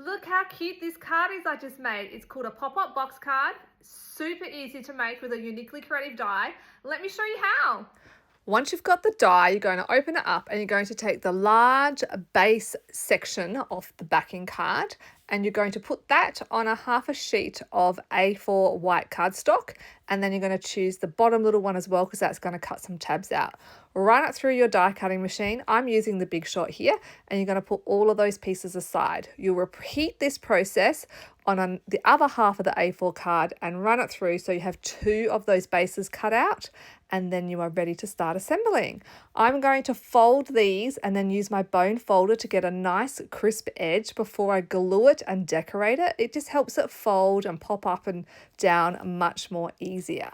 Look how cute this card is I just made. It's called a pop-up box card. Super easy to make with a uniquely creative die. Let me show you how. Once you've got the die, you're going to open it up and you're going to take the large base section of the backing card and you're going to put that on a half a sheet of A4 white cardstock, and then you're going to choose the bottom little one as well because that's going to cut some tabs out. Run it through your die cutting machine. I'm using the Big Shot here, and you're going to put all of those pieces aside. You'll repeat this process on the other half of the A4 card and run it through so you have two of those bases cut out, and then you are ready to start assembling. I'm going to fold these and then use my bone folder to get a nice crisp edge before I glue it and decorate it. It just helps it fold and pop up and down much more easier.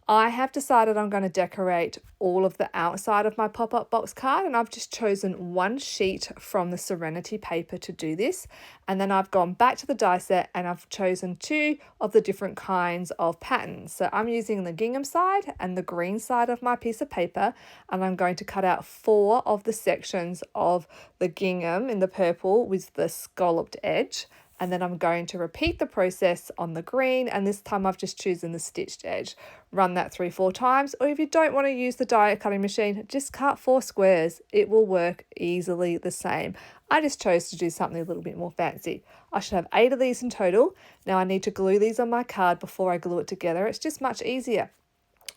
I have decided I'm going to decorate all of the outside of my pop-up box card, and I've just chosen one sheet from the Serenity paper to do this. And then I've gone back to the die set and I've chosen two of the different kinds of patterns. So I'm using the gingham side and the green side of my piece of paper, and I'm going to cut out 4 of the sections of the gingham in the purple with the scalloped edge. And then I'm going to repeat the process on the green, and this time I've just chosen the stitched edge. Run that 3-4 times, or if you don't want to use the die cutting machine, just cut 4 squares. It will work easily the same. I just chose to do something a little bit more fancy. I should have 8 of these in total. Now I need to glue these on my card before I glue it together. It's just much easier.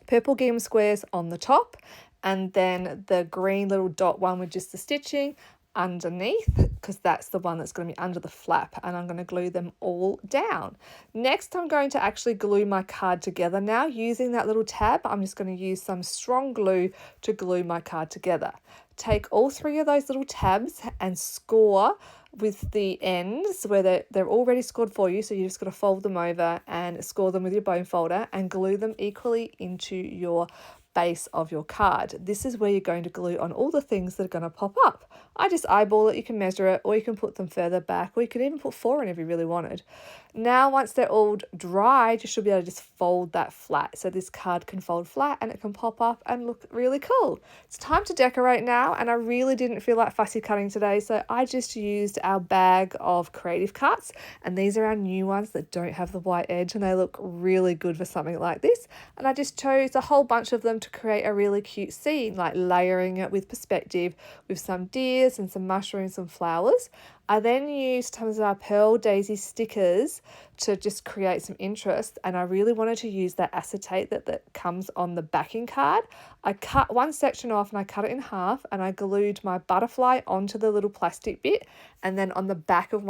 Purple gingham squares on the top, and then the green little dot one with just the stitching underneath, because that's the one that's going to be under the flap, and I'm going to glue them all down. Next, I'm going to actually glue my card together now using that little tab. I'm just going to use some strong glue to glue my card together. Take all 3 of those little tabs and score with the ends where they're already scored for you, so you just got to fold them over and score them with your bone folder and glue them equally into your base of your card. This is where you're going to glue on all the things that are going to pop up. I just eyeball it. You can measure it, or you can put them further back, or you could even put 4 in if you really wanted. Now once they're all dried, you should be able to just fold that flat, so this card can fold flat and it can pop up and look really cool. It's time to decorate now, and I really didn't feel like fussy cutting today, so I just used our bag of creative cuts, and these are our new ones that don't have the white edge, and they look really good for something like this. And I just chose a whole bunch of them to create a really cute scene, like layering it with perspective with some deers and some mushrooms and flowers. I then used some of our Pearl Daisy stickers to just create some interest, and I really wanted to use that acetate that comes on the backing card. I cut one section off and I cut it in half, and I glued my butterfly onto the little plastic bit, and then on the back of